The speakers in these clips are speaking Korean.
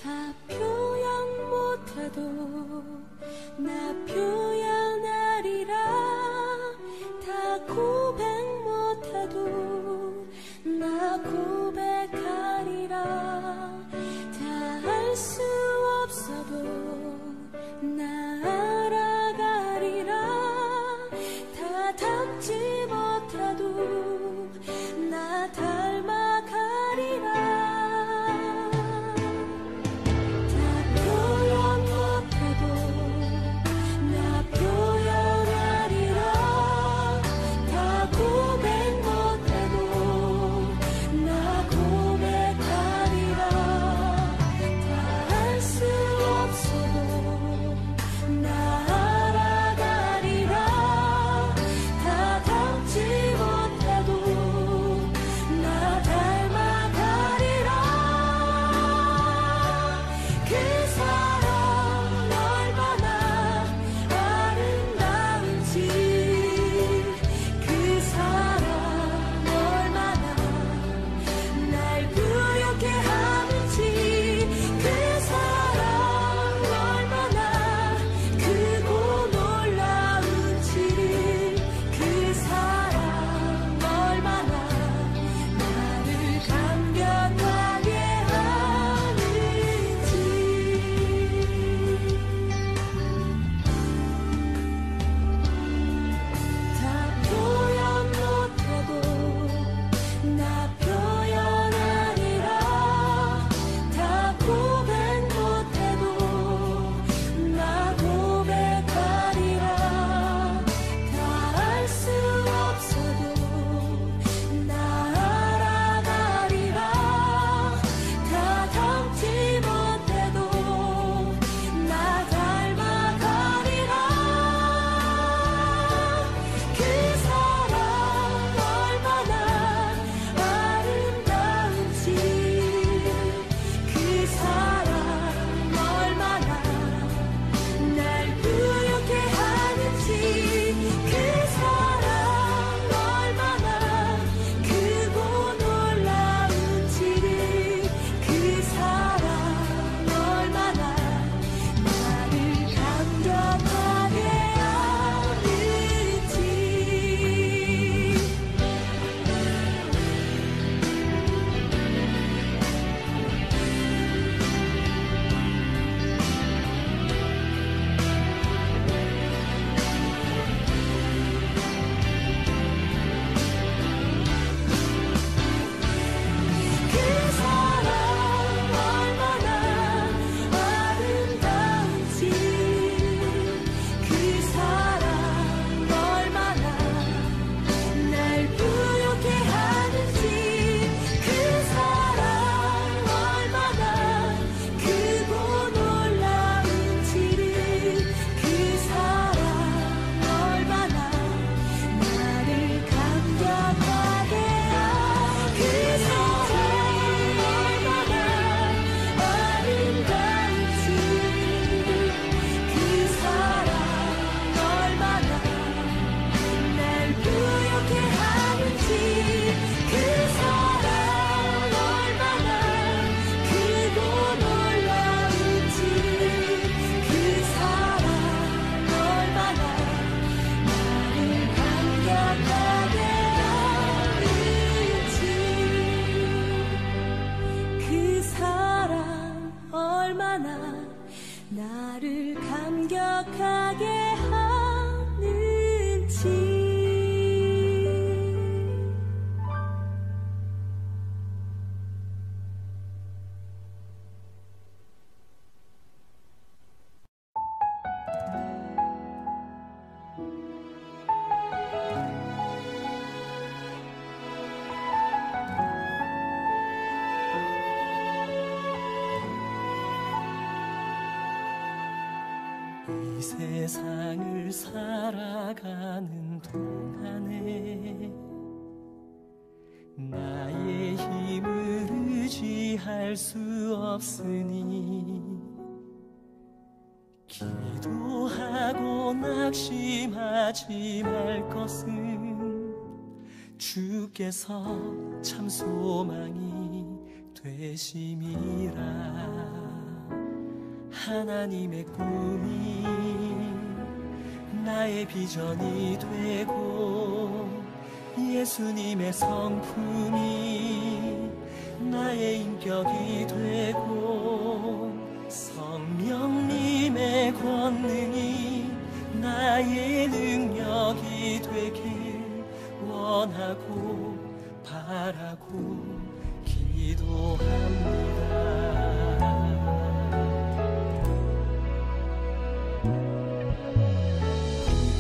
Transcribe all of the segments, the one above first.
다 표현 못해도 나 표현하리라. 다 고백 못해도 나 고백하리라. 다 알 수 없어도 나 알아가리라. 다 닮지 못해도 나 닮아가리라. 나를 감격하게 하는지. 이 세상을 살아가는 동안에 나의 힘을 의지할 수 없으니 기도하고 낙심하지 말 것은 주께서 참 소망이 되심이라. 하나님의 꿈이 나의 비전이 되고 예수님의 성품이 나의 인격이 되고 성령님의 권능이 나의 능력이 되길 원하고 바라고 기도합니다.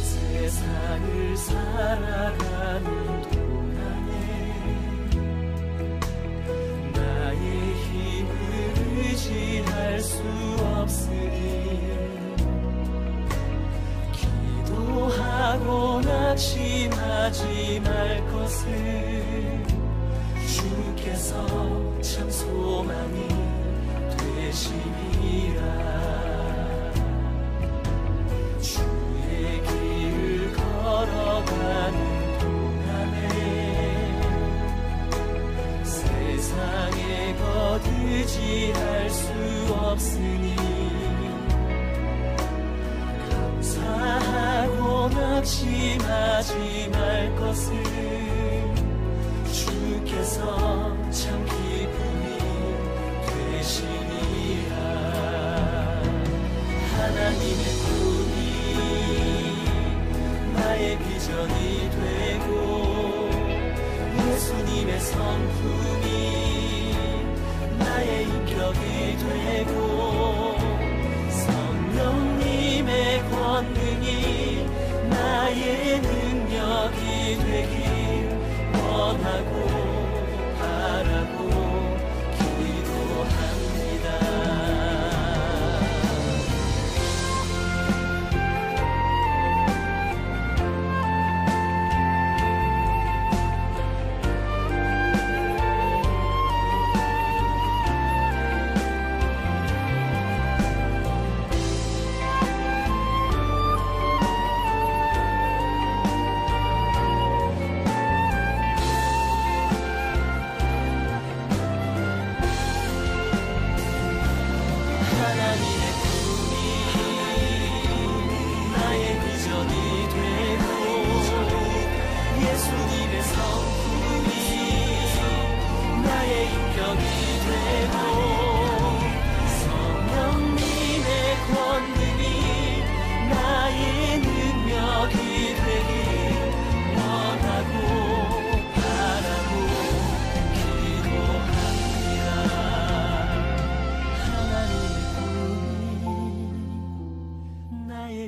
세상을 살아가는 동안에 나의 힘을 의지할 수 없으니 기도하고 낙심하지 말 것을 주께서 참 소망이 되시리라. 주의 길을 걸어가는 동안에 세상에 거두지할 수 없으니 감사하고 낙심하지 말 것을 주께서 참 기쁨이 되시리라. 하나님의 꿈이 나의 비전이 되고 예수님의 성품이 나의 인격이 되고 성령님의 권능이 나의 능력이 되길 원하고 바라고 기도합니다.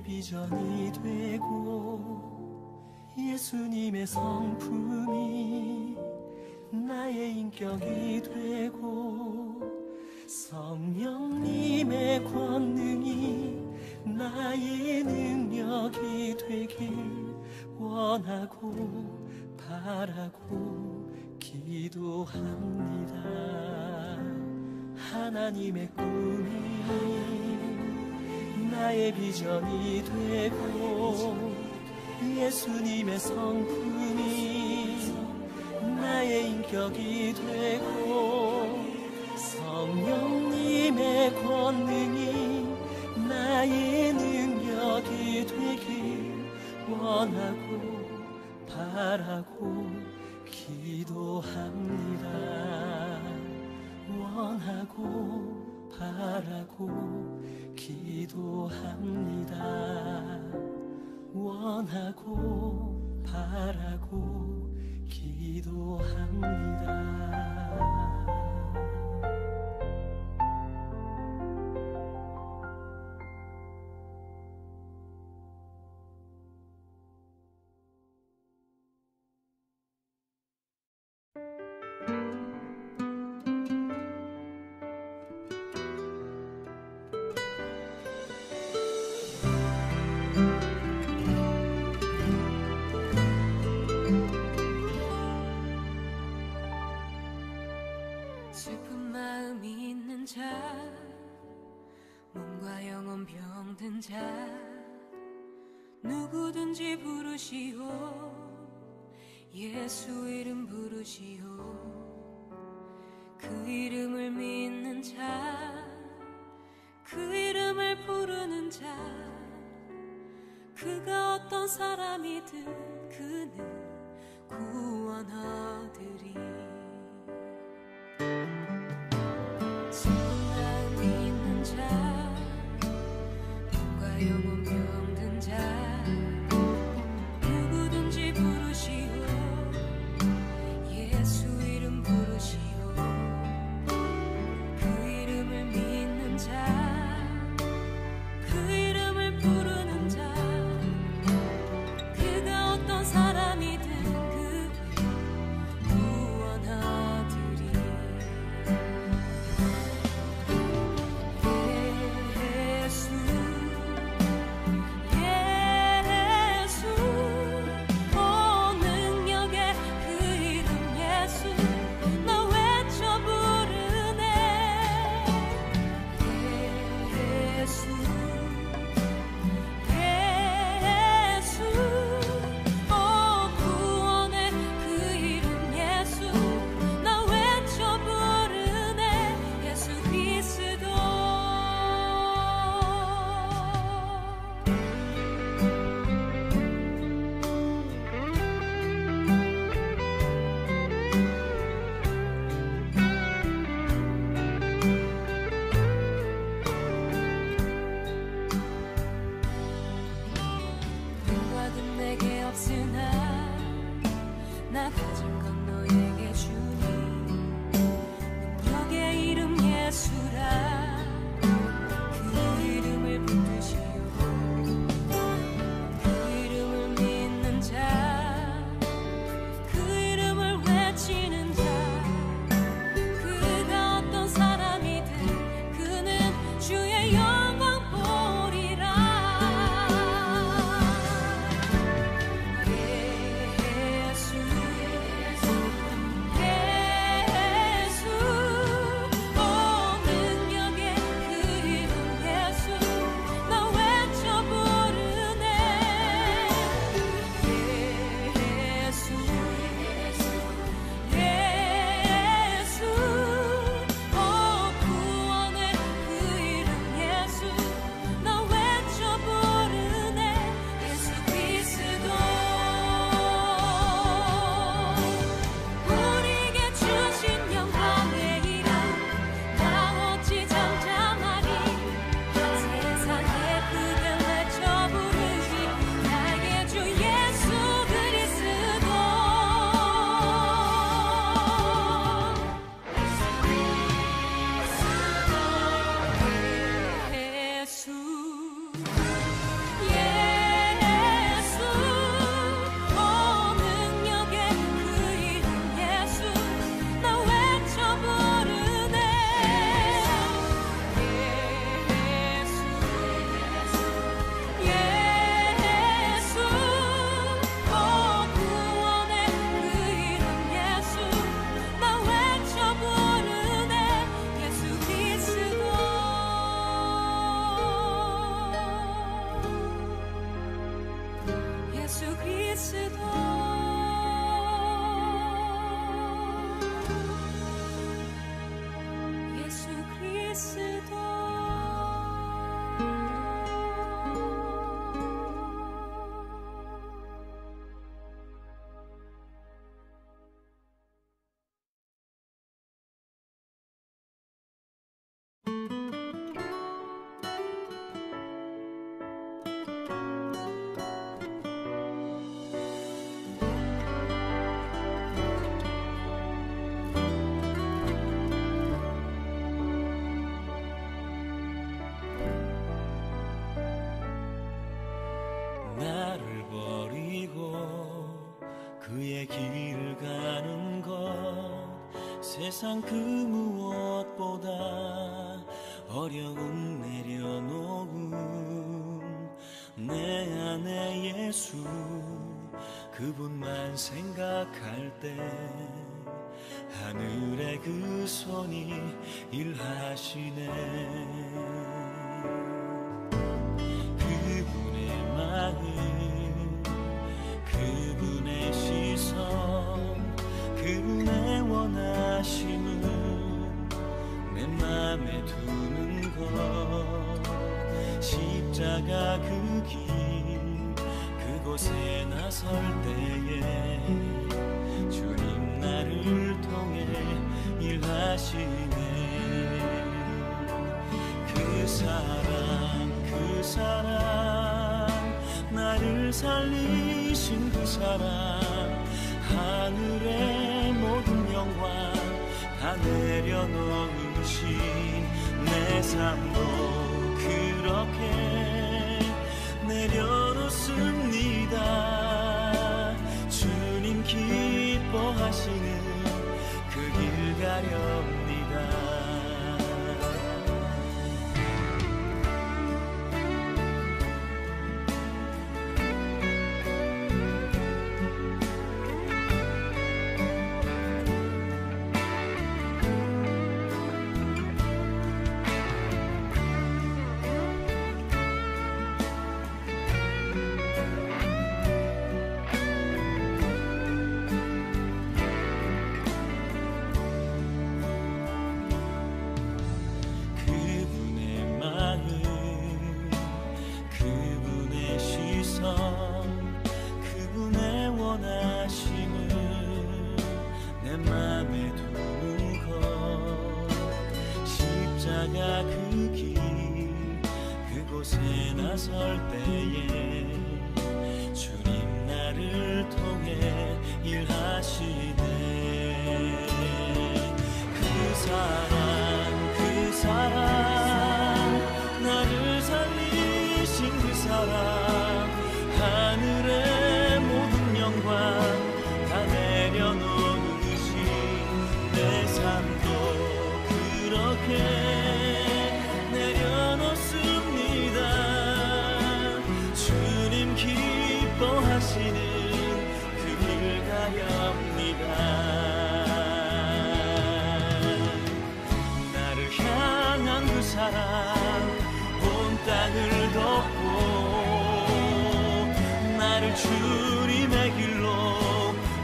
비전이 되고 예수님의 성품이 나의 인격이 되고 성령님의 권능이 나의 능력이 되길 원하고 바라고 기도합니다. 하나님의 꿈이 나의 비전이 되고 예수님의 성품이 나의 인격이 되고 성령님의 권능이 나의 능력이 되길 원하고 바라고 기도합니다. 원하고 바라고 기도합니다. 원하고 바라고 기도합니다. 병든 자 누구든지 부르시오 예수 이름 부르시오 그 이름을 믿는 자 그 이름 그가 어떤 사람이든 그는 구원하리니 성난 있는 자 몸과 영혼 병든 자 누구든지 부르시오 예수 이름 부르시오 그 이름을 믿는 자 그 이름을 부르는 자 그가 어떤 사람이든 그 구원하리니 예수 예수 오 능력의 그 이름 예수 나 외쳐 부르네 예수 예수 오 구원의 그 이름 예수 나 외쳐 부르네 예수 그리스도 누구든 내게 없으나 나 가진 건 너에게 주니 능력의 이름 예수라 그 이름을 붙드시오 그 이름을 믿는 자 그 이름을 외치는 자 그가 어떤 사람이든 그는 주의 영광 보리라 예수 예수 오 능력의 그 이름 예수 나 외쳐 부르네 예수 예수 오 구원의 그 이름 예수 나 외쳐 부르네 예수 그리스도 우리에게 주신 영광의 이름 나 어찌 잠잠하리 세상에 크게 외쳐 부르시 나의 주 예수 그리스도 예수 예수 오 능력의 그 이름 예수 나 외쳐 부르네 예수 예수 오 구원의 그 이름 예수 나 외쳐 부르네 예수 그리스도 예수 그리스도 예수 그리스도 나를 버리고 그의 길을 가는 것 세상 그 무엇보다 어려움 내려놓은 내 안에 예수 그분만 생각할 때 하늘의 그 손이 일하시네 그분의 마음 그분의 시선 그분의 원하심은 내 맘에 두는 것 십자가 그 길 그곳에 나설 때에 주님 나를 통해 일하시네. 그 사랑 나를 살리신 그 사랑, 하늘의 모든 영광 다 내려놓으신 내 삶도 그렇게 내려놓습니다. 주님 기뻐하시는 그 길 가렵니다. 그곳에 나설 때에 주님 나를 통해 일하시네. 그 사랑 나를 살리신 그 사랑, 하늘의 모든 영광 다 내려놓으신 내 삶도 그렇게 기뻐하시는 그 길 가렵니다. 나를 향한 그 사랑 온 땅을 덮고 나를 주님의 길로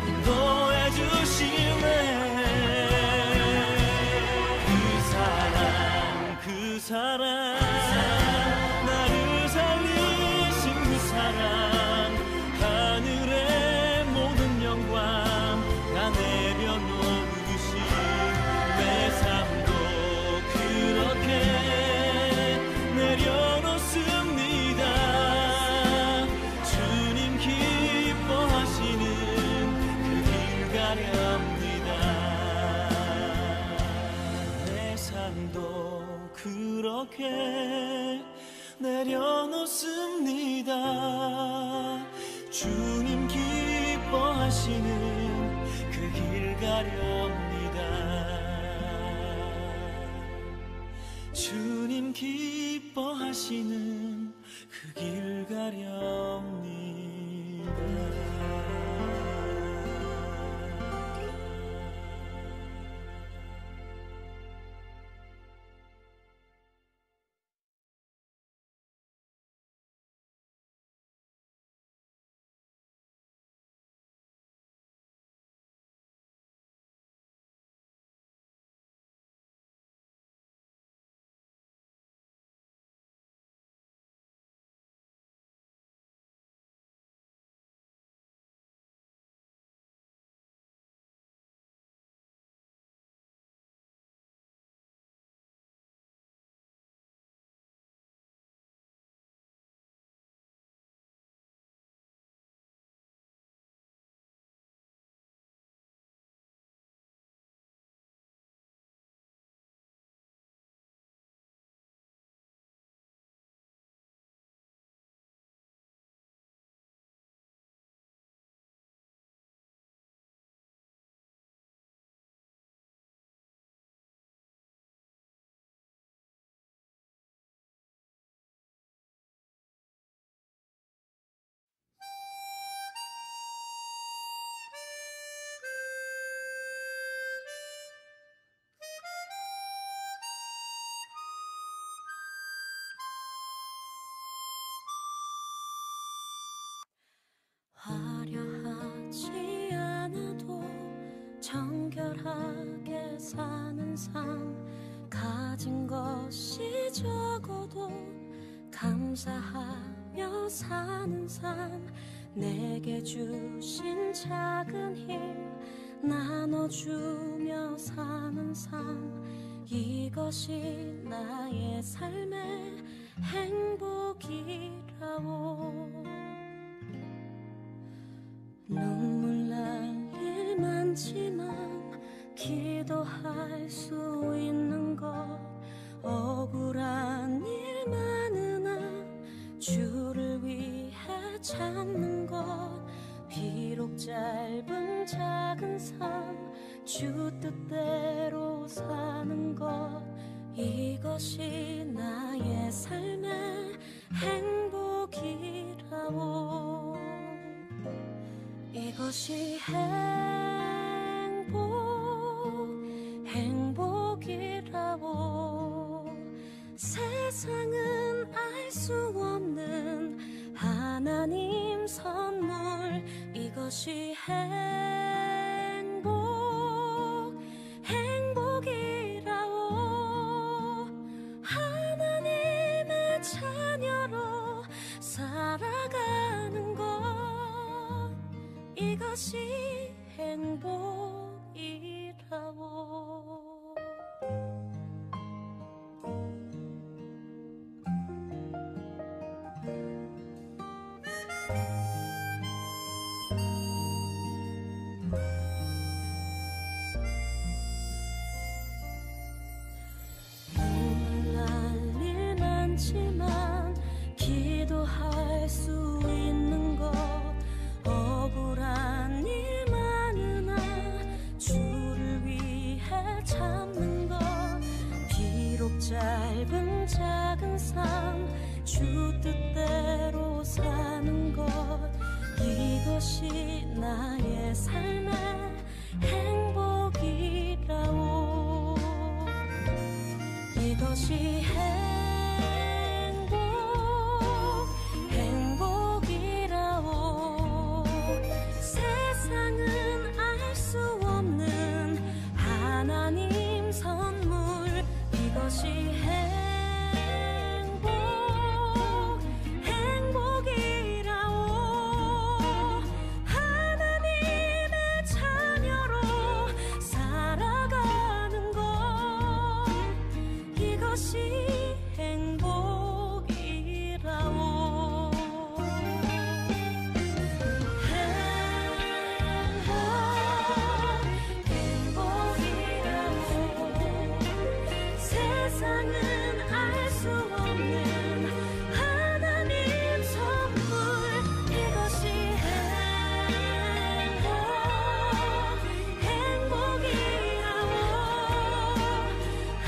인도해 주시네. 그 사랑 나를 살리신 그 사랑, 하늘의 모든 영광 다 내려놓으신 내 삶도 그렇게 내려놓습니다. 주님 기뻐하시는 그 길 가렵니다. 내 삶도 그렇게 내려놓습니다. 주님 기뻐하시는 그 길 가렵니다. 주님 기뻐하시는 그 길 가렵니다. 화려하지 않아도 정결하게 사는 삶, 가진 것이 적어도 감사하며 사는 삶, 내게 주신 작은 힘 나눠주며 사는 삶 이것이 나의 삶의 행복이라오. 눈물 날 일 많지만 기도할 수 있는 것 억울한 일 많으나 주를 위해 참는 것 비록 짧은 작은 삶 주 뜻대로 사는 것 이것이 나의 삶의 행복이라오. 이것이 행복이라오. 세상은 알 수 없는 하나님 선물 이것이 행복이라오. 하나님의 자녀로 살아가는 것 이것이 행복이라오. 기도할 수 있는 것 억울한 일 많으나 주를 위해 참는 것 비록 짧은 작은 삶 주 뜻대로 사는 것 이것이 나의 삶의 행복이라오. 이것이 행복이라오. 세상은 알 수 없는 하나님 선물 이것이 행복이라오. 하나님의 자녀로 살아가는 것 이것이 행복이라오. 세상은 알 수 없는 하나님 선물 이것이 행복이라오.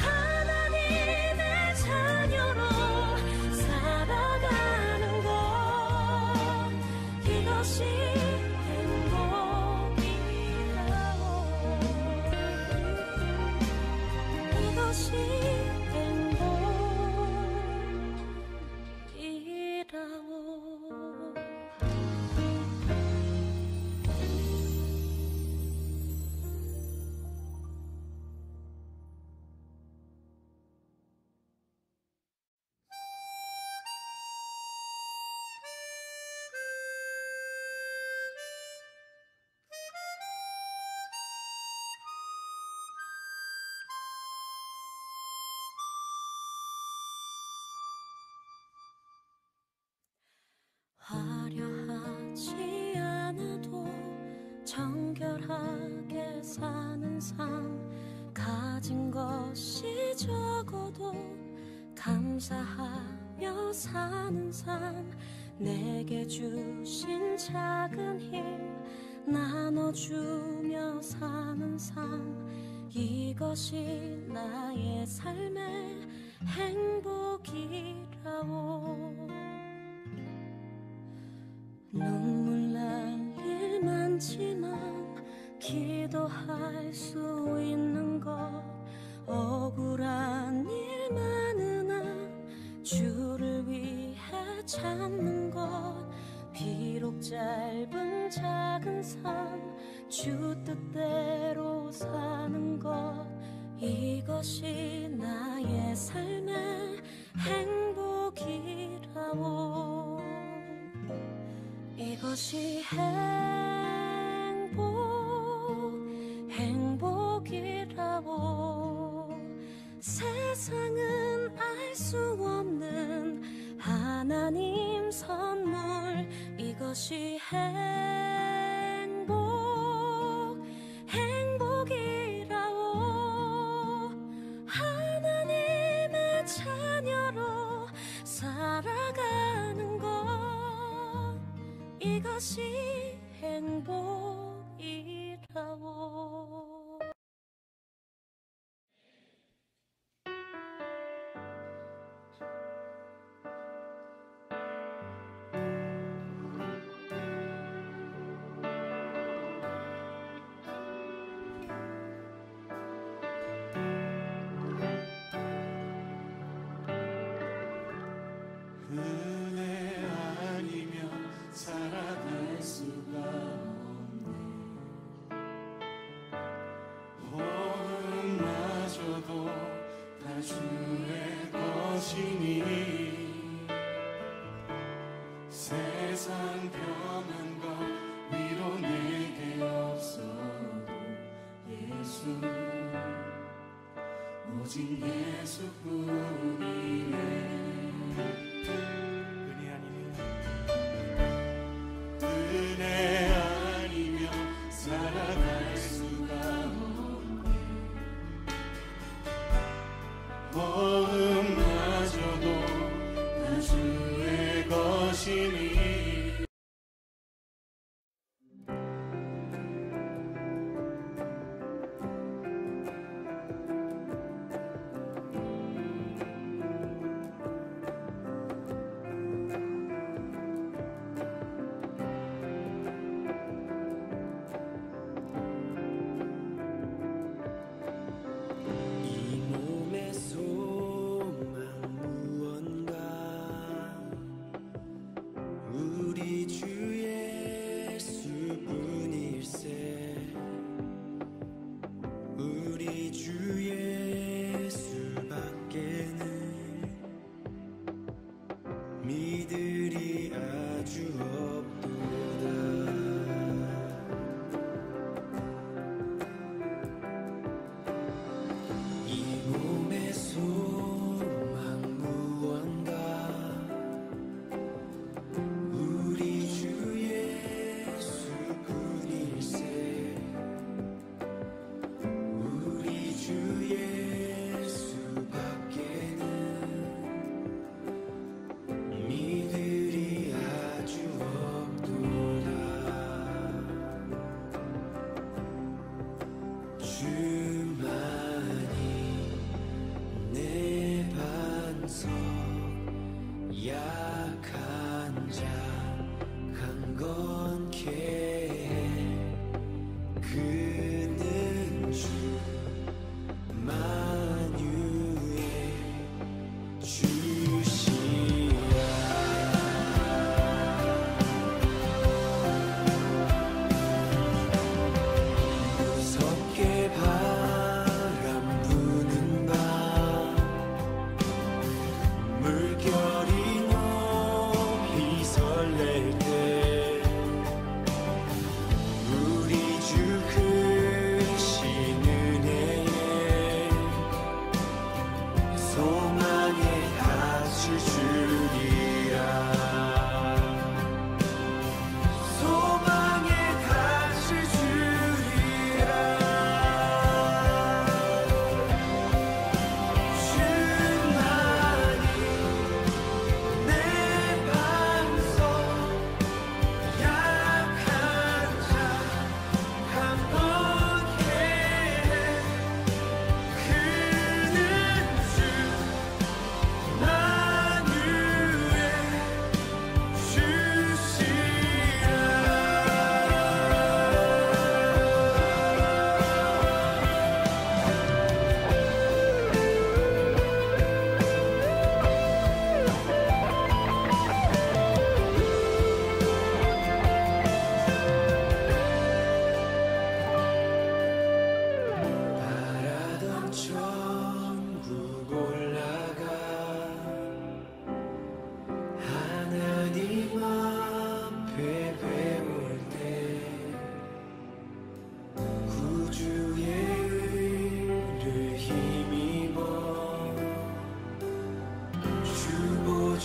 하나님의 자녀로 살아가는 것 이것이 행복이라오. 이것이 화려하지 않아도 정결하게 사는 삶 가진 것이 적어도 감사하며 사는 삶 내게 주신 작은 힘 나눠주며 사는 삶 이것이 나의 삶의 행복이라오. 눈물 날 일 많지만 기도할 수 있는 것 억울한 일 많으나 주를 위해 참는 것 비록 짧은 작은 삶 주 뜻대로 사는 것 이것이 나의 삶의 행복이라오. 이것이 이것이 행복이라고 세상은 알 수 없는 하나님 선물 이것이 행복이라고 하나님의 자녀로 살아가는 것 이것이 행복이라고 은혜 아니면 살아갈 수가 없네. 복음마저도 다 주의 것이니 세상 평안과 위로 내게 없어도 예수 오직 예수뿐이네. 은혜 아니면 살아갈 수가 없네. 복음마저도 다 주의 것이니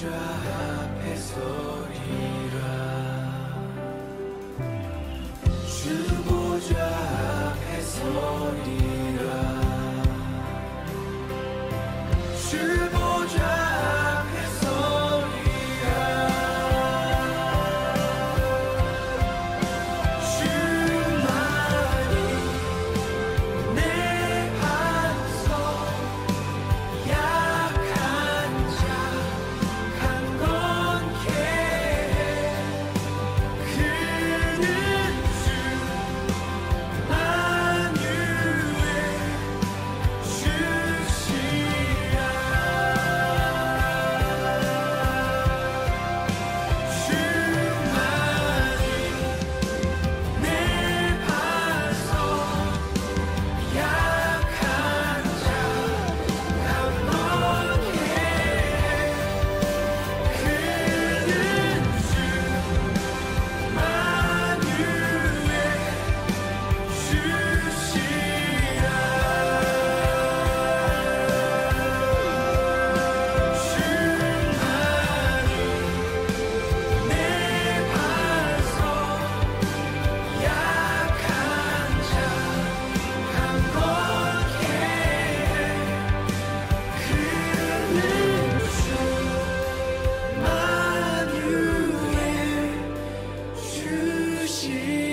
앞에 서리라 주 보좌 앞에 서리라 주 보좌 앞에 서리라 주만이 내 반석 약한 자 강건케 해 그는 주 만유의 주시라 주만이 내 반석 약한 자 강건케 해 그는 주 만유의 주시라 주만이 내 반석 약한 자 강건케 해 그는 주 만유의 주시라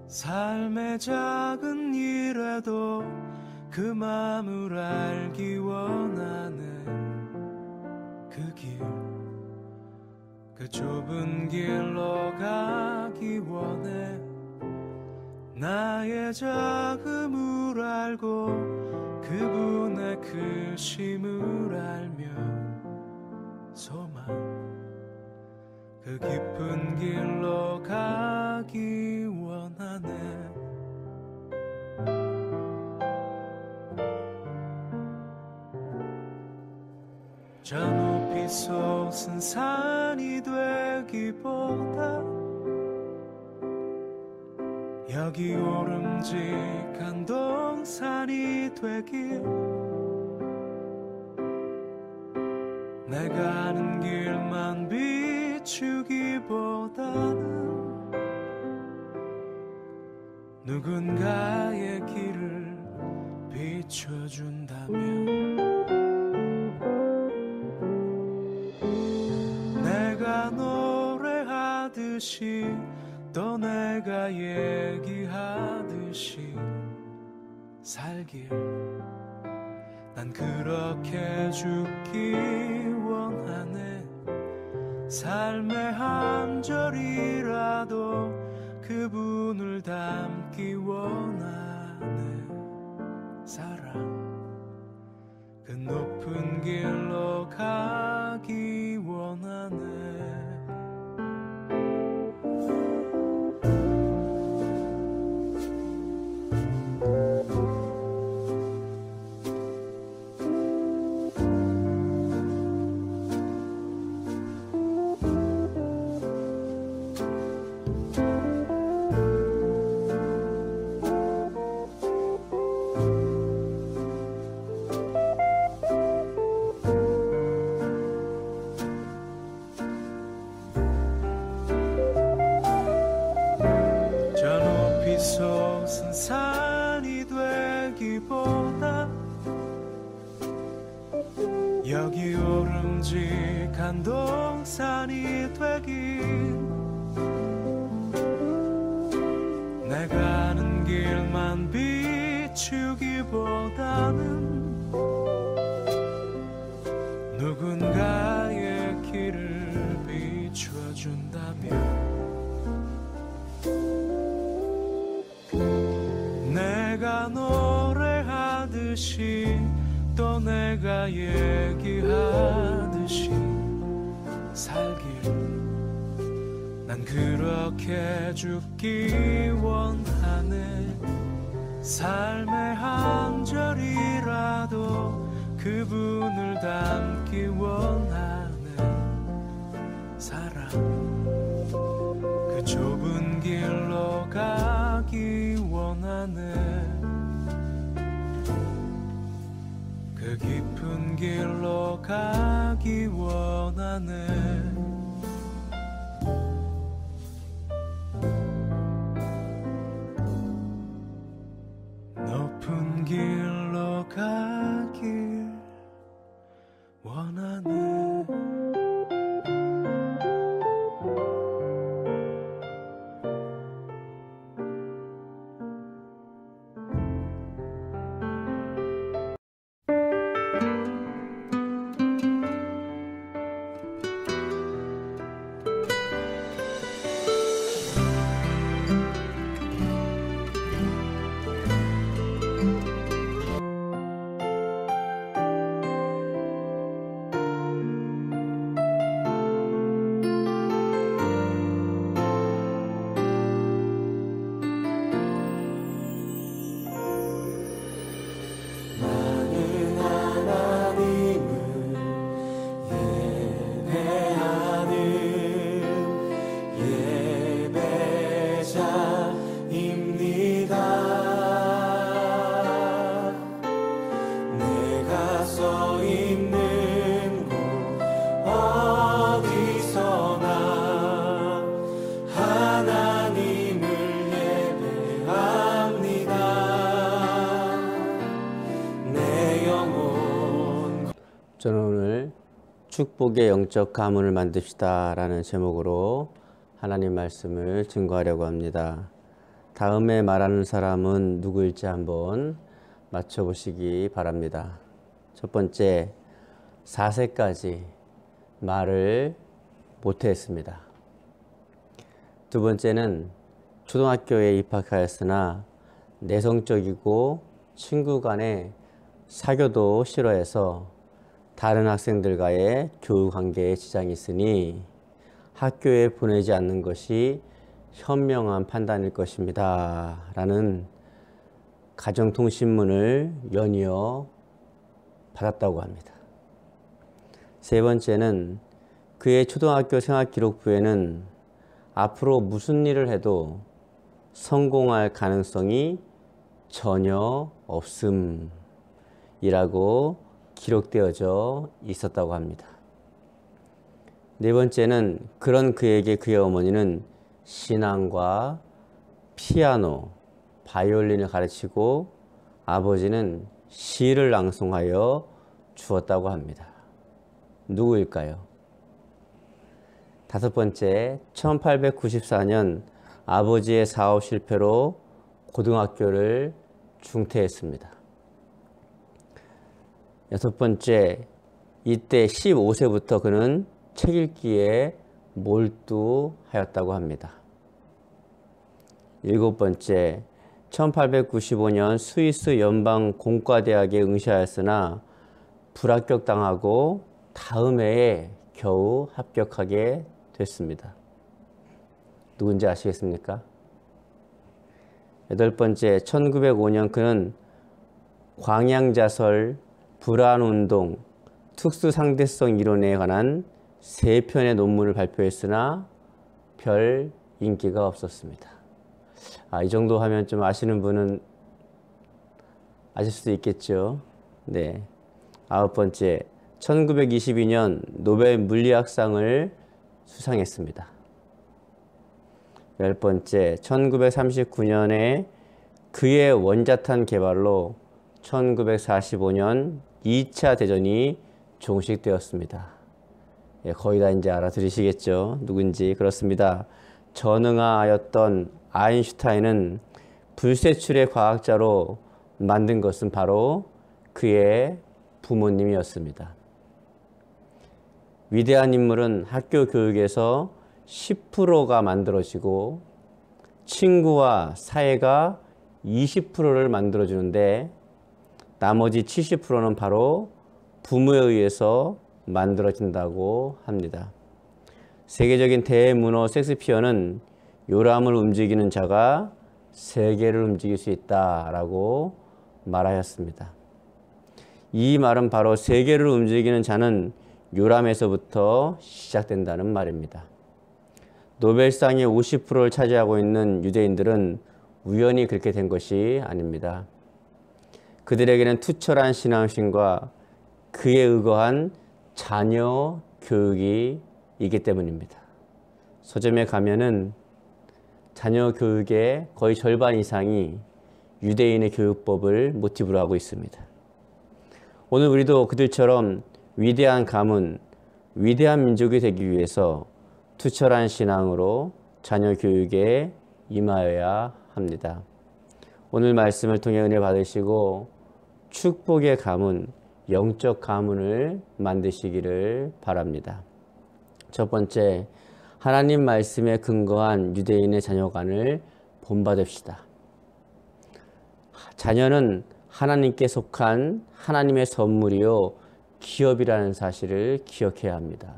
삶의 작은 일에도 그 마음을 알기 원하네 그 길 그 좁은 길로 가기 원해 나의 작음을 알고 그분의 크심을 알며 소망 그 깊은 길로 가기 원하네 저 높이 솟은 산이 되기보다 여기 오름직한 동산이 되길 내가 아는 길만 비추기보다는 누군가의 길을 비춰준다면 내가 노래하듯이 또 내가 얘기하듯이 살길 난 그렇게 죽기 원하네 삶의 한 절이라도 그분을 닮기 원하네 사랑 그 높은 길로 가기 원하네 큼직한 동산이 되긴 내가 가는 길만 비추기보다는 누군가의 길을 비춰준다면 내가 노래하듯이 또 내가 얘기하듯이 살길 난 그렇게 죽기 원하네. 삶의 한 절이라도 그분을 닮기 원하네. 사랑 그 좁은 길로 가기 원하네. 그 깊은 길로 가기 원하네. 높은 길로 가길 원하네. 저는 오늘 축복의 영적 가문을 만듭시다 라는 제목으로 하나님 말씀을 증거하려고 합니다. 다음에 말하는 사람은 누구일지 한번 맞춰보시기 바랍니다. 첫 번째, 4세까지 말을 못했습니다. 두 번째는 초등학교에 입학하였으나 내성적이고 친구 간의 사교도 싫어해서 다른 학생들과의 교우 관계에 지장이 있으니 학교에 보내지 않는 것이 현명한 판단일 것입니다 라는 가정통신문을 연이어 받았다고 합니다. 세 번째는 그의 초등학교 생활기록부에는 앞으로 무슨 일을 해도 성공할 가능성이 전혀 없음이라고 기록되어져 있었다고 합니다. 네 번째는 그런 그에게 그의 어머니는 신앙과 피아노, 바이올린을 가르치고 아버지는 시를 낭송하여 주었다고 합니다. 누구일까요? 다섯 번째, 1894년 아버지의 사업 실패로 고등학교를 중퇴했습니다. 여섯 번째, 이때 15세부터 그는 책 읽기에 몰두하였다고 합니다. 일곱 번째, 1895년 스위스 연방 공과대학에 응시하였으나 불합격당하고 다음 해에 겨우 합격하게 됐습니다. 누군지 아시겠습니까? 여덟 번째, 1905년 그는 광양자설, 불안운동, 특수상대성 이론에 관한 3편의 논문을 발표했으나 별 인기가 없었습니다. 이 정도 하면 좀 아시는 분은 아실 수도 있겠죠. 네. 아홉 번째, 1922년 노벨 물리학상을 수상했습니다. 열 번째, 1939년에 그의 원자탄 개발로 1945년 2차 대전이 종식되었습니다. 예, 거의 다 이제 알아들으시겠죠? 누군지. 그렇습니다. 전응하였던 아인슈타인은 불세출의 과학자로 만든 것은 바로 그의 부모님이었습니다. 위대한 인물은 학교 교육에서 10%가 만들어지고 친구와 사회가 20%를 만들어주는데 나머지 70%는 바로 부모에 의해서 만들어진다고 합니다. 세계적인 대문호 섹스피어는 요람을 움직이는 자가 세계를 움직일 수 있다라고 말하였습니다. 이 말은 바로 세계를 움직이는 자는 요람에서부터 시작된다는 말입니다. 노벨상의 50%를 차지하고 있는 유대인들은 우연히 그렇게 된 것이 아닙니다. 그들에게는 투철한 신앙심과 그에 의거한 자녀 교육이 있기 때문입니다. 서점에 가면은 자녀 교육의 거의 절반 이상이 유대인의 교육법을 모티브로 하고 있습니다. 오늘 우리도 그들처럼 위대한 가문, 위대한 민족이 되기 위해서 투철한 신앙으로 자녀 교육에 임하여야 합니다. 오늘 말씀을 통해 은혜 받으시고 축복의 가문, 영적 가문을 만드시기를 바랍니다. 첫 번째, 하나님 말씀에 근거한 유대인의 자녀관을 본받읍시다. 자녀는 하나님께 속한 하나님의 선물이요 기업이라는 사실을 기억해야 합니다.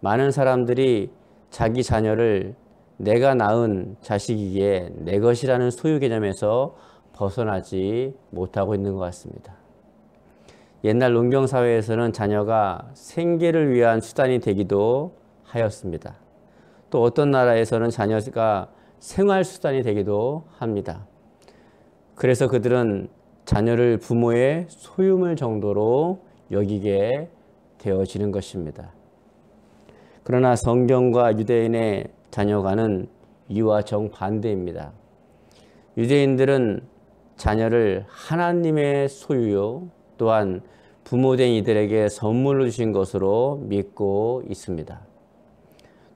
많은 사람들이 자기 자녀를 내가 낳은 자식이기에 내 것이라는 소유 개념에서 벗어나지 못하고 있는 것 같습니다. 옛날 농경 사회에서는 자녀가 생계를 위한 수단이 되기도 하였습니다. 또 어떤 나라에서는 자녀가 생활 수단이 되기도 합니다. 그래서 그들은 자녀를 부모의 소유물 정도로 여기게 되어지는 것입니다. 그러나 성경과 유대인의 자녀관은 이와 정반대입니다. 유대인들은 자녀를 하나님의 소유요 또한 부모된 이들에게 선물로 주신 것으로 믿고 있습니다.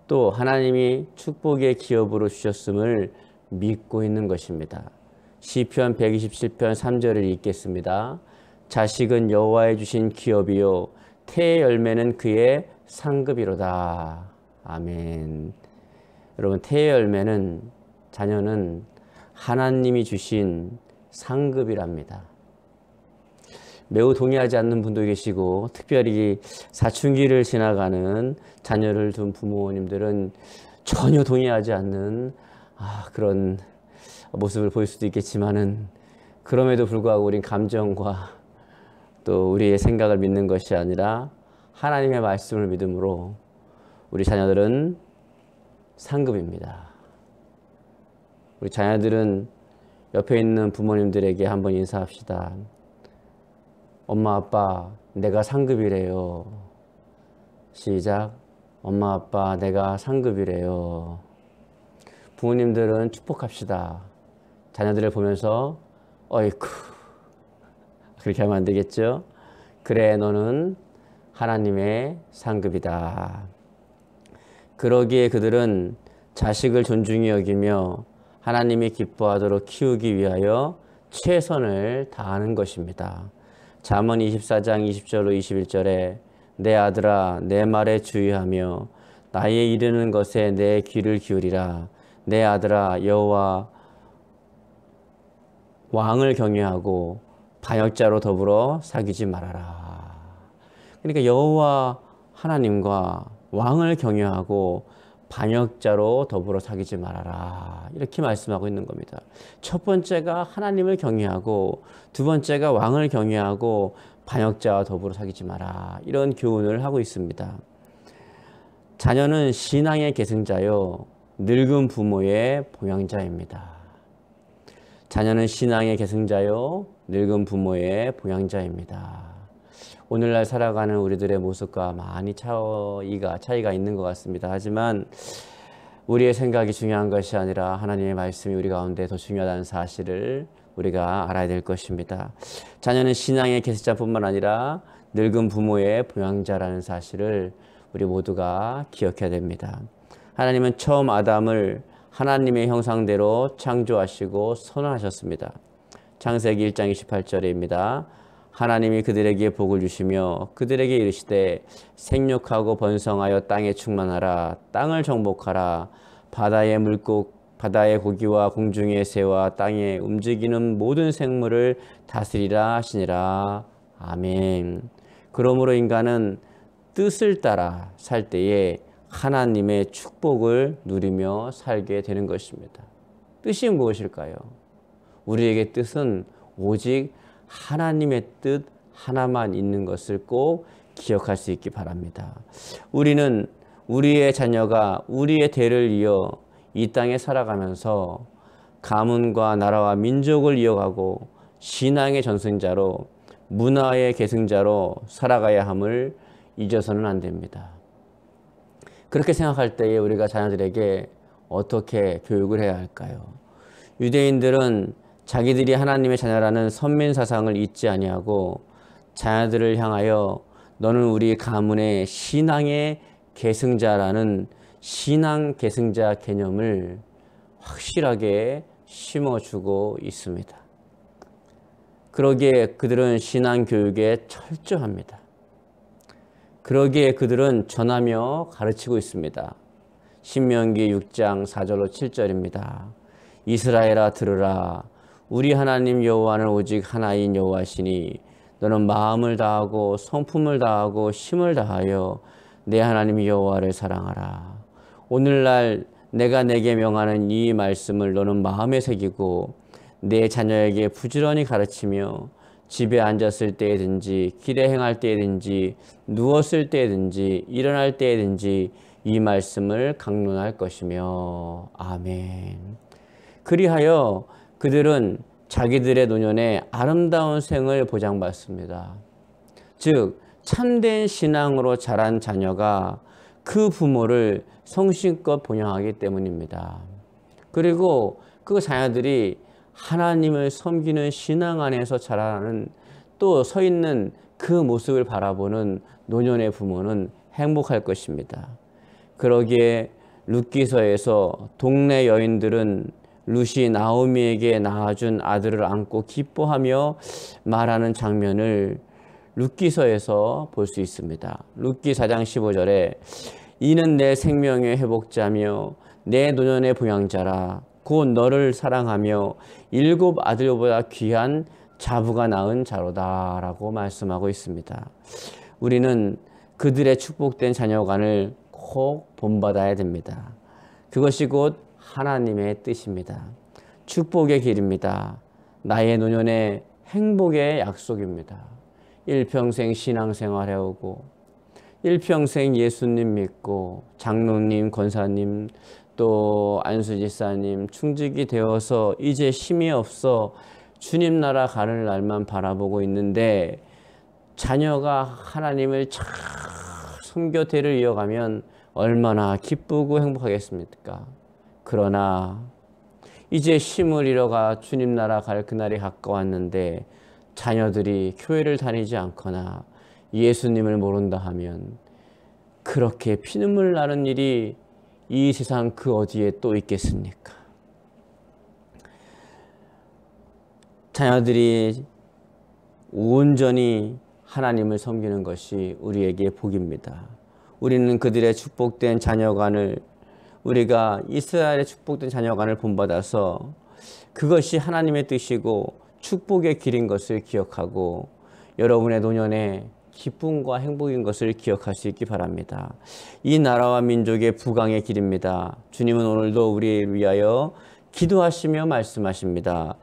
또 하나님이 축복의 기업으로 주셨음을 믿고 있는 것입니다. 시편 127편 3절을 읽겠습니다. 자식은 여호와의 주신 기업이요 태의 열매는 그의 상급이로다. 아멘. 여러분, 태의 열매는 자녀는 하나님이 주신 상급이랍니다. 매우 동의하지 않는 분도 계시고 특별히 사춘기를 지나가는 자녀를 둔 부모님들은 전혀 동의하지 않는 그런 모습을 보일 수도 있겠지만은 그럼에도 불구하고 우린 감정과 또 우리의 생각을 믿는 것이 아니라 하나님의 말씀을 믿음으로 우리 자녀들은 상급입니다. 우리 자녀들은 옆에 있는 부모님들에게 한번 인사합시다. 엄마 아빠 내가 상급이래요. 시작. 엄마 아빠 내가 상급이래요. 부모님들은 축복합시다. 자녀들을 보면서 어이쿠 그렇게 하면 안 되겠죠? 그래 너는 하나님의 상급이다. 그러기에 그들은 자식을 존중히 여기며 하나님이 기뻐하도록 키우기 위하여 최선을 다하는 것입니다. 잠언 24장 20절로 21절에 내 아들아 내 말에 주의하며 나의 이르는 것에 내 귀를 기울이라. 내 아들아 여호와 왕을 경외하고 반역자로 더불어 사귀지 말아라. 그러니까 여호와 하나님과 왕을 경외하고 반역자로 더불어 사귀지 말아라. 이렇게 말씀하고 있는 겁니다. 첫 번째가 하나님을 경외하고 두 번째가 왕을 경외하고 반역자와 더불어 사귀지 마라. 이런 교훈을 하고 있습니다. 자녀는 신앙의 계승자요 늙은 부모의 봉양자입니다. 자녀는 신앙의 계승자요 늙은 부모의 봉양자입니다. 오늘날 살아가는 우리들의 모습과 많이 차이가 있는 것 같습니다. 하지만 우리의 생각이 중요한 것이 아니라 하나님의 말씀이 우리 가운데 더 중요하다는 사실을 우리가 알아야 될 것입니다. 자녀는 신앙의 계승자뿐만 아니라 늙은 부모의 보양자라는 사실을 우리 모두가 기억해야 됩니다. 하나님은 처음 아담을 하나님의 형상대로 창조하시고 선언하셨습니다. 창세기 1장 28절입니다. 하나님이 그들에게 복을 주시며 그들에게 이르시되 생육하고 번성하여 땅에 충만하라. 땅을 정복하라. 바다의 물고 바다의 고기와 공중의 새와 땅에 움직이는 모든 생물을 다스리라 하시니라. 아멘. 그러므로 인간은 뜻을 따라 살 때에 하나님의 축복을 누리며 살게 되는 것입니다. 뜻이 무엇일까요? 우리에게 뜻은 오직 하나님의 뜻 하나만 있는 것을 꼭 기억할 수 있기 바랍니다. 우리는 우리의 자녀가 우리의 대를 이어 이 땅에 살아가면서 가문과 나라와 민족을 이어가고 신앙의 전승자로 문화의 계승자로 살아가야 함을 잊어서는 안 됩니다. 그렇게 생각할 때에 우리가 자녀들에게 어떻게 교육을 해야 할까요? 유대인들은 자기들이 하나님의 자녀라는 선민 사상을 잊지 아니하고 자녀들을 향하여 너는 우리 가문의 신앙의 계승자라는 신앙 계승자 개념을 확실하게 심어주고 있습니다. 그러기에 그들은 신앙 교육에 철저합니다. 그러기에 그들은 전하며 가르치고 있습니다. 신명기 6장 4절로 7절입니다. 이스라엘아 들으라. 우리 하나님 여호와는 오직 하나인 여호와시니 너는 마음을 다하고 성품을 다하고 힘을 다하여 내 하나님 여호와를 사랑하라. 오늘날 내가 내게 명하는 이 말씀을 너는 마음에 새기고 내 자녀에게 부지런히 가르치며 집에 앉았을 때든지 길에 행할 때든지 누웠을 때든지 일어날 때든지 이 말씀을 강론할 것이며. 아멘. 그리하여 그들은 자기들의 노년에 아름다운 생을 보장받습니다. 즉 참된 신앙으로 자란 자녀가 그 부모를 성심껏 본향하기 때문입니다. 그리고 그 자녀들이 하나님을 섬기는 신앙 안에서 자라는 또 서 있는 그 모습을 바라보는 노년의 부모는 행복할 것입니다. 그러기에 룻기서에서 동네 여인들은 룻이 나오미에게 낳아준 아들을 안고 기뻐하며 말하는 장면을 룻기서에서 볼 수 있습니다. 룻기 4장 15절에 이는 내 생명의 회복자며 내 노년의 보양자라. 곧 너를 사랑하며 7 아들보다 귀한 자부가 낳은 자로다 라고 말씀하고 있습니다. 우리는 그들의 축복된 자녀관을 꼭 본받아야 됩니다. 그것이 곧 하나님의 뜻입니다. 축복의 길입니다. 나의 노년의 행복의 약속입니다. 일평생 신앙생활 해오고 일평생 예수님 믿고 장로님, 권사님, 또 안수지사님 충직이 되어서 이제 힘이 없어 주님 나라 가는 날만 바라보고 있는데 자녀가 하나님을 잘 섬겨 대를 이어가면 얼마나 기쁘고 행복하겠습니까? 그러나 이제 힘을 잃어가 주님 나라 갈 그날이 가까웠는데 자녀들이 교회를 다니지 않거나 예수님을 모른다 하면 그렇게 피눈물 나는 일이 이 세상 그 어디에 또 있겠습니까? 자녀들이 온전히 하나님을 섬기는 것이 우리에게 복입니다. 우리는 그들의 축복된 자녀관을 우리가 이스라엘의 축복된 자녀관을 본받아서 그것이 하나님의 뜻이고 축복의 길인 것을 기억하고 여러분의 노년에 기쁨과 행복인 것을 기억할 수 있기 바랍니다. 이 나라와 민족의 부강의 길입니다. 주님은 오늘도 우리를 위하여 기도하시며 말씀하십니다.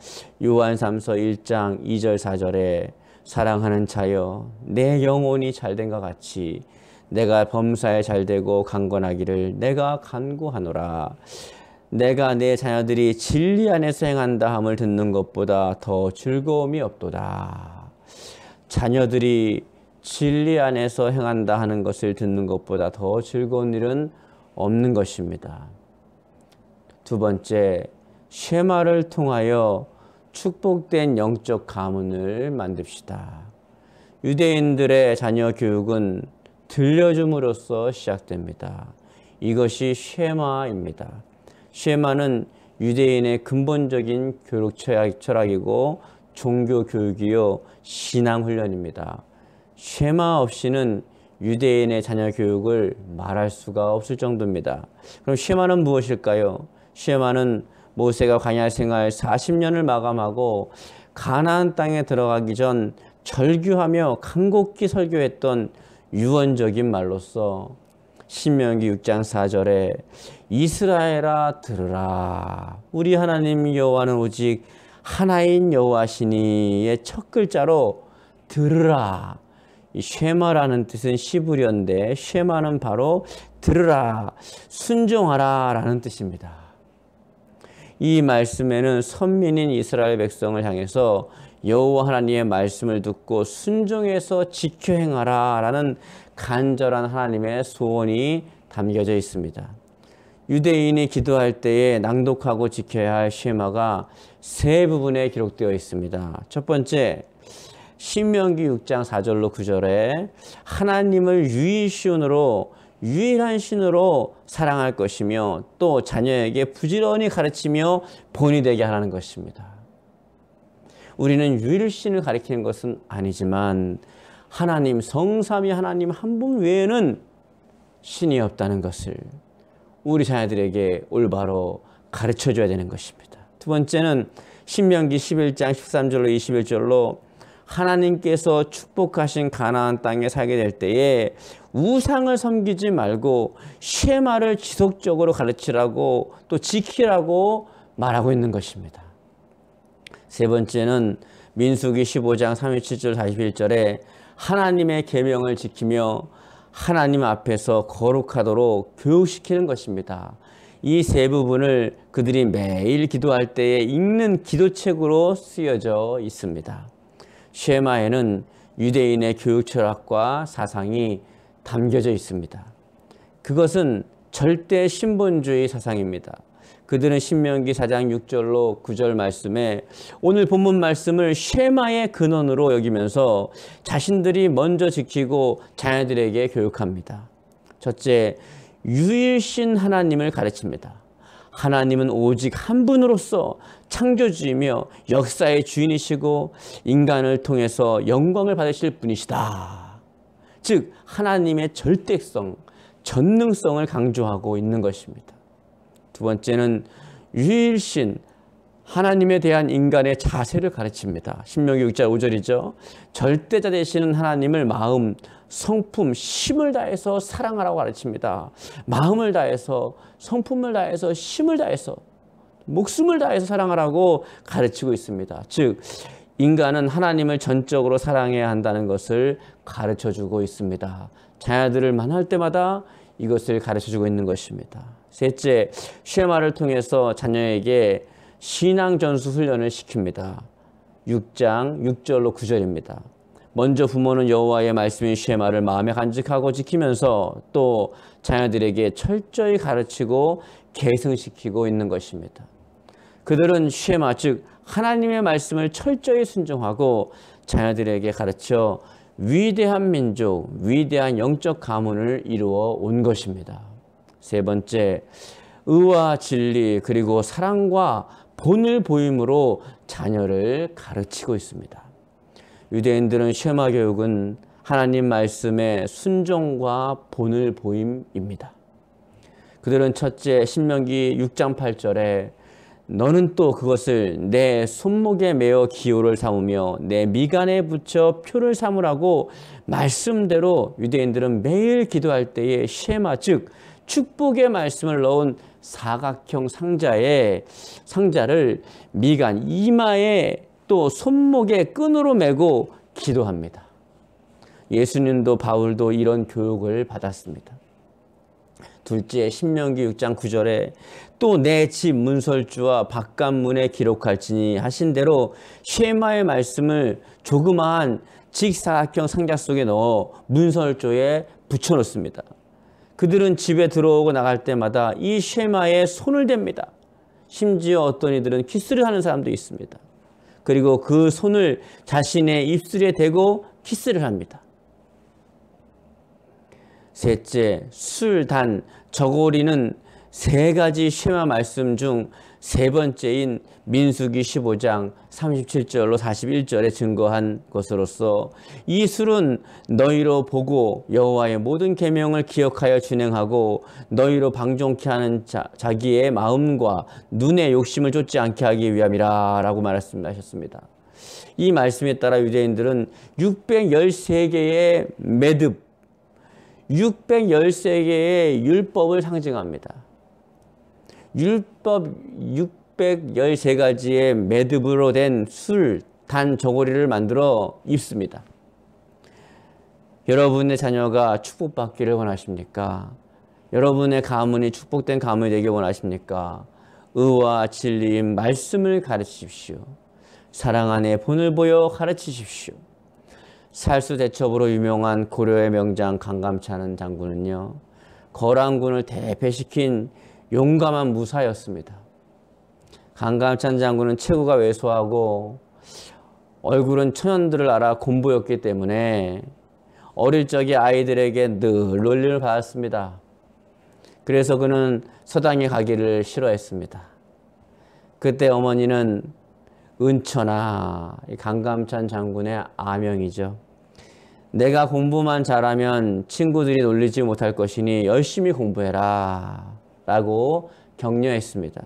요한 3서 1장 2절 4절에 사랑하는 자여 내 영혼이 잘된 것 같이 내가 범사에 잘되고 강건하기를 내가 간구하노라. 내가 내 자녀들이 진리 안에서 행한다 함을 듣는 것보다 더 즐거움이 없도다. 자녀들이 진리 안에서 행한다 하는 것을 듣는 것보다 더 즐거운 일은 없는 것입니다. 두 번째, 쉐마를 통하여 축복된 영적 가문을 만듭시다. 유대인들의 자녀 교육은 들려줌으로써 시작됩니다. 이것이 쉐마입니다. 쉐마는 유대인의 근본적인 교육 철학이고 종교 교육이요 신앙 훈련입니다. 쉐마 없이는 유대인의 자녀 교육을 말할 수가 없을 정도입니다. 그럼 쉐마는 무엇일까요? 쉐마는 모세가 광야 생활 40년을 마감하고 가나안 땅에 들어가기 전 절규하며 간곡히 설교했던 유언적인 말로서 신명기 6장 4절에 이스라엘아 들으라 우리 하나님 여호와는 오직 하나인 여호와시니의 첫 글자로 들으라. 이 쉐마라는 뜻은 시브리어인데 쉐마는 바로 들으라, 순종하라 라는 뜻입니다. 이 말씀에는 선민인 이스라엘 백성을 향해서 여호와 하나님의 말씀을 듣고 순종해서 지켜 행하라 라는 간절한 하나님의 소원이 담겨져 있습니다. 유대인이 기도할 때에 낭독하고 지켜야 할 쉐마가 세 부분에 기록되어 있습니다. 첫 번째, 신명기 6장 4절로 9절에 하나님을 유일한 신으로 사랑할 것이며 또 자녀에게 부지런히 가르치며 본이 되게 하라는 것입니다. 우리는 유일신을 가리키는 것은 아니지만 하나님, 성삼위 하나님 한 분 외에는 신이 없다는 것을 우리 자녀들에게 올바로 가르쳐줘야 되는 것입니다. 두 번째는 신명기 11장 13절로 21절로 하나님께서 축복하신 가나안 땅에 살게 될 때에 우상을 섬기지 말고 쉐마를 지속적으로 가르치라고 또 지키라고 말하고 있는 것입니다. 세 번째는 민수기 15장 37절 41절에 하나님의 계명을 지키며 하나님 앞에서 거룩하도록 교육시키는 것입니다. 이 세 부분을 그들이 매일 기도할 때에 읽는 기도책으로 쓰여져 있습니다. 쉐마에는 유대인의 교육 철학과 사상이 담겨져 있습니다. 그것은 절대 신본주의 사상입니다. 그들은 신명기 4장 6절로 9절 말씀에 오늘 본문 말씀을 쉐마의 근원으로 여기면서 자신들이 먼저 지키고 자녀들에게 교육합니다. 첫째, 유일신 하나님을 가르칩니다. 하나님은 오직 한 분으로서 창조주이며 역사의 주인이시고 인간을 통해서 영광을 받으실 분이시다. 즉 하나님의 절대성, 전능성을 강조하고 있는 것입니다. 두 번째는 유일신 하나님에 대한 인간의 자세를 가르칩니다. 신명기 6장 5절이죠. 절대자 되시는 하나님을 마음, 성품, 힘을 다해서 사랑하라고 가르칩니다. 마음을 다해서, 성품을 다해서, 힘을 다해서, 목숨을 다해서 사랑하라고 가르치고 있습니다. 즉 인간은 하나님을 전적으로 사랑해야 한다는 것을 가르쳐주고 있습니다. 자녀들을 만날 때마다 이것을 가르쳐주고 있는 것입니다. 셋째, 쉐마를 통해서 자녀에게 신앙전수 훈련을 시킵니다. 6장 6절로 9절입니다. 먼저 부모는 여호와의 말씀인 쉐마를 마음에 간직하고 지키면서 또 자녀들에게 철저히 가르치고 계승시키고 있는 것입니다. 그들은 쉐마, 즉 하나님의 말씀을 철저히 순종하고 자녀들에게 가르쳐 위대한 민족, 위대한 영적 가문을 이루어 온 것입니다. 세 번째, 의와 진리 그리고 사랑과 본을 보임으로 자녀를 가르치고 있습니다. 유대인들은 쉐마 교육은 하나님 말씀의 순종과 본을 보임입니다. 그들은 첫째 신명기 6장 8절에 너는 또 그것을 내 손목에 메어 기호를 삼으며 내 미간에 붙여 표를 삼으라고 말씀대로 유대인들은 매일 기도할 때에 쉐마, 즉 축복의 말씀을 넣은 사각형 상자를 미간, 이마에 또 손목에 끈으로 메고 기도합니다. 예수님도 바울도 이런 교육을 받았습니다. 둘째, 신명기 6장 9절에 또 내 집 문설주와 바깥문에 기록할지니 하신 대로 쉐마의 말씀을 조그마한 직사각형 상자 속에 넣어 문설주에 붙여놓습니다. 그들은 집에 들어오고 나갈 때마다 이 쉐마에 손을 댑니다. 심지어 어떤 이들은 키스를 하는 사람도 있습니다. 그리고 그 손을 자신의 입술에 대고 키스를 합니다. 셋째, 술, 단, 저고리는 세 가지 쉐마 말씀 중 세 번째인 민수기 15장 37절로 41절에 증거한 것으로서 이 술은 너희로 보고 여호와의 모든 계명을 기억하여 준행하고 너희로 방종케 하는 자기의 마음과 눈의 욕심을 쫓지 않게 하기 위함이라 라고 말씀하셨습니다. 이 말씀에 따라 유대인들은 613개의 매듭, 613개의 율법을 상징합니다. 율법 613가지의 매듭으로 된 술, 단, 저고리를 만들어 입습니다. 여러분의 자녀가 축복받기를 원하십니까? 여러분의 가문이 축복된 가문이 되길 원하십니까? 의와 진리인 말씀을 가르치십시오. 사랑 안에 본을 보여 가르치십시오. 살수대첩으로 유명한 고려의 명장 강감찬 장군은요, 거란군을 대패시킨 용감한 무사였습니다. 강감찬 장군은 체구가 왜소하고 얼굴은 천연들을 알아 곤보였기 때문에 어릴 적에 아이들에게 늘 놀림을 받았습니다. 그래서 그는 서당에 가기를 싫어했습니다. 그때 어머니는 은처나 강감찬 장군의 아명이죠. 내가 공부만 잘하면 친구들이 놀리지 못할 것이니 열심히 공부해라 라고 격려했습니다.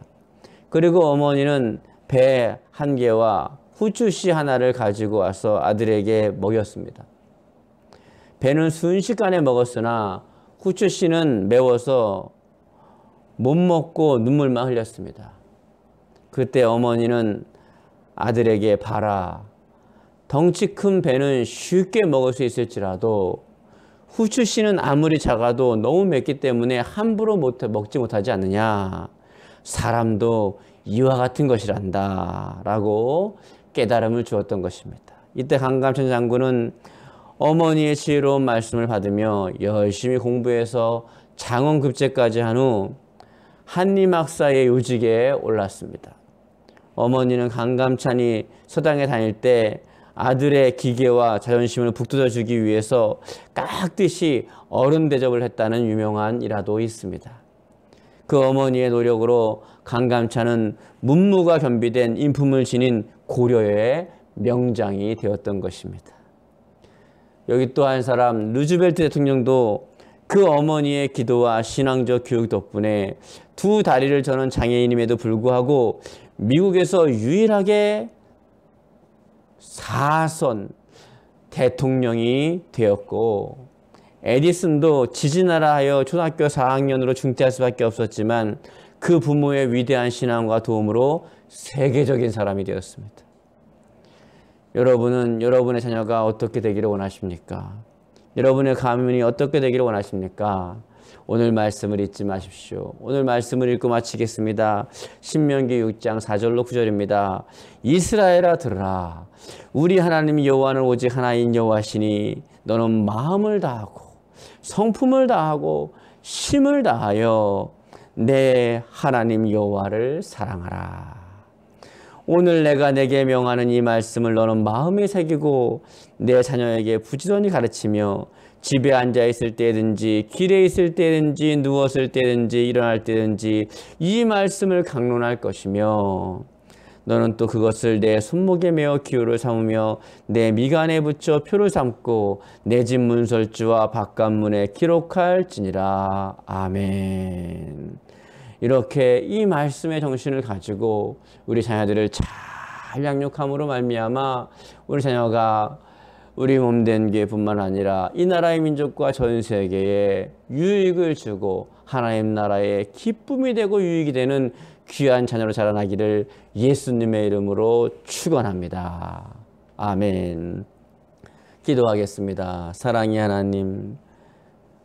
그리고 어머니는 배 1개와 후추씨 하나를 가지고 와서 아들에게 먹였습니다. 배는 순식간에 먹었으나 후추씨는 매워서 못 먹고 눈물만 흘렸습니다. 그때 어머니는 아들에게 봐라. 덩치 큰 배는 쉽게 먹을 수 있을지라도 후추씨는 아무리 작아도 너무 맵기 때문에 함부로 먹지 못하지 않느냐. 사람도 이와 같은 것이란다 라고 깨달음을 주었던 것입니다. 이때 강감찬 장군은 어머니의 지혜로운 말씀을 받으며 열심히 공부해서 장원급제까지 한 후 한림학사의 요직에 올랐습니다. 어머니는 강감찬이 서당에 다닐 때 아들의 기계와 자존심을 북돋아주기 위해서 깍듯이 어른 대접을 했다는 유명한 일화도 있습니다. 그 어머니의 노력으로 강감찬은 문무가 겸비된 인품을 지닌 고려의 명장이 되었던 것입니다. 여기 또 한 사람 루즈벨트 대통령도 그 어머니의 기도와 신앙적 교육 덕분에 두 다리를 저는 장애인임에도 불구하고 미국에서 유일하게 4선 대통령이 되었고, 에디슨도 지지나라 하여 초등학교 4학년으로 중퇴할 수밖에 없었지만 그 부모의 위대한 신앙과 도움으로 세계적인 사람이 되었습니다. 여러분은 여러분의 자녀가 어떻게 되기를 원하십니까? 여러분의 가문이 어떻게 되기를 원하십니까? 오늘 말씀을 잊지 마십시오. 오늘 말씀을 읽고 마치겠습니다. 신명기 6장 4절로 9절입니다. 이스라엘아 들으라. 우리 하나님 여호와는 오직 하나인 여호와시니 너는 마음을 다하고 성품을 다하고 힘을 다하여 내 하나님 여호와를 사랑하라. 오늘 내가 내게 명하는 이 말씀을 너는 마음에 새기고 내 자녀에게 부지런히 가르치며 집에 앉아 있을 때든지 길에 있을 때든지 누웠을 때든지 일어날 때든지 이 말씀을 강론할 것이며 너는 또 그것을 내 손목에 메어 기호를 삼으며 내 미간에 붙여 표를 삼고 내 집 문설주와 바깥문에 기록할지니라. 아멘. 이렇게 이 말씀의 정신을 가지고 우리 자녀들을 잘 양육함으로 말미암아 우리 자녀가 우리 몸된 교회뿐만 아니라 이 나라의 민족과 전 세계에 유익을 주고 하나님 나라의 기쁨이 되고 유익이 되는 귀한 자녀로 자라나기를 예수님의 이름으로 축원합니다. 아멘. 기도하겠습니다. 사랑의 하나님,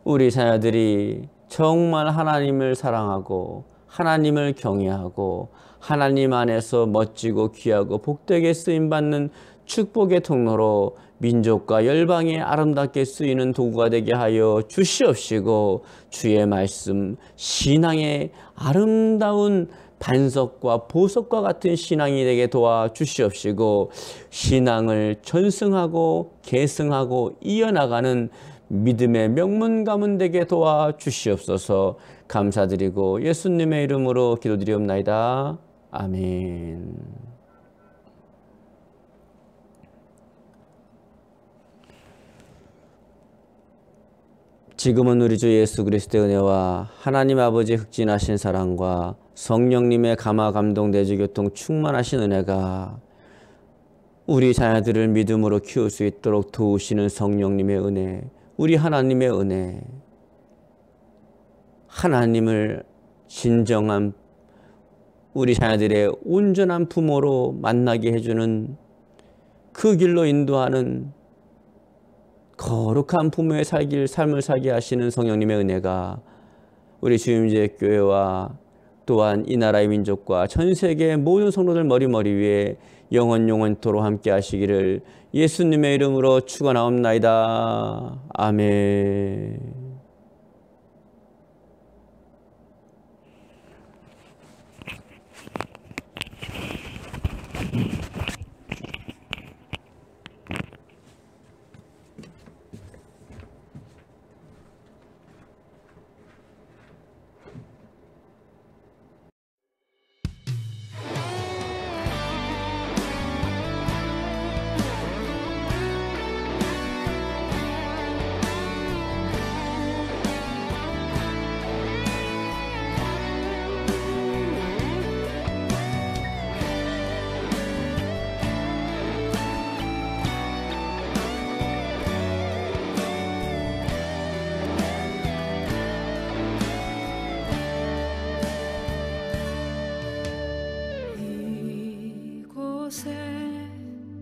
우리 자녀들이 정말 하나님을 사랑하고 하나님을 경외하고 하나님 안에서 멋지고 귀하고 복되게 쓰임받는 축복의 통로로 민족과 열방에 아름답게 쓰이는 도구가 되게 하여 주시옵시고, 주의 말씀, 신앙의 아름다운 반석과 보석과 같은 신앙이 되게 도와 주시옵시고, 신앙을 전승하고 계승하고 이어나가는 믿음의 명문 가문 되게 도와 주시옵소서. 감사드리고 예수님의 이름으로 기도드리옵나이다. 아멘. 지금은 우리 주 예수 그리스도의 은혜와 하나님 아버지 흑진하신 사랑과 성령님의 감화 감동 내주 교통 충만하신 은혜가 우리 자녀들을 믿음으로 키울 수 있도록 도우시는 성령님의 은혜, 우리 하나님의 은혜, 하나님을 진정한 우리 자녀들의 온전한 부모로 만나게 해주는, 그 길로 인도하는 거룩한 부모의 삶을 살게 하시는 성령님의 은혜가 우리 주임제 교회와 또한 이 나라의 민족과 전 세계의 모든 성도들 머리머리 위에 영원토록 함께 하시기를 예수님의 이름으로 축원하옵나이다. 아멘.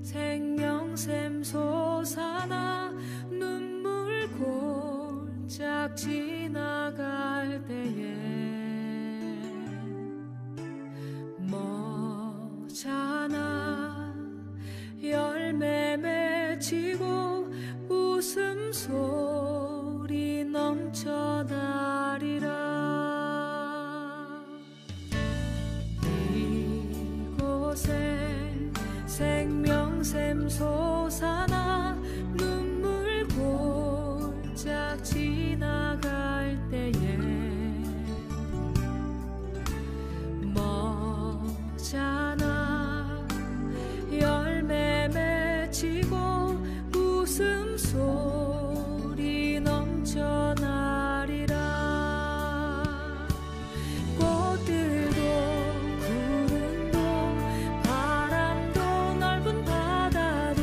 생명샘 솟아나 눈물 골짝 지나갈 때에 머잖아 열매 맺히고 웃음소리 넘쳐나리라. 이곳에 생명샘 솟아나 눈물 골짝 지나갈 때에 머잖아 열매 맺히고 웃음소리 넘쳐나리라. 꽃들도 구름도 바람도 넓은 바다도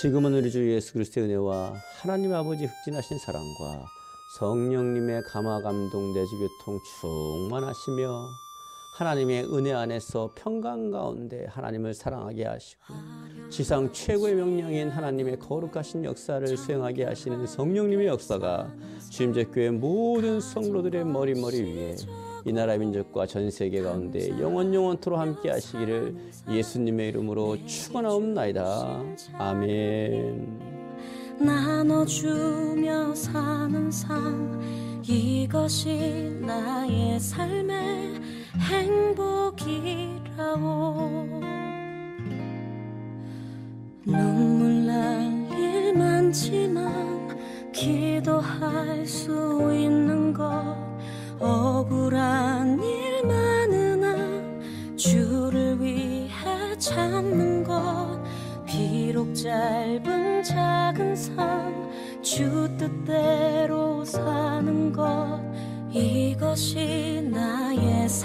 지금은 우리 주 예수 그리스도의 은혜와 하나님 아버지 흑진하신 사랑과 성령님의 감화 감동 내주 교통 충만하시며 하나님의 은혜 안에서 평강 가운데 하나님을 사랑하게 하시고 지상 최고의 명령인 하나님의 거룩하신 역사를 수행하게 하시는 성령님의 역사가 주임제교회 모든 성도들의 머리 위에 이 나라 민족과 전 세계 가운데 영원토록 함께 하시기를 예수님의 이름으로 축원하옵나이다. 아멘. 나눠주며 사는 삶, 이것이 나의 삶의 행복이라오. 눈물 날 일 많지만 기도할 수 있는 것, 억울한 일 많으나 주를 위해 참는 것, 비록 짧은 작은 삶 주 뜻대로 사는 것, 이것이 나의 삶.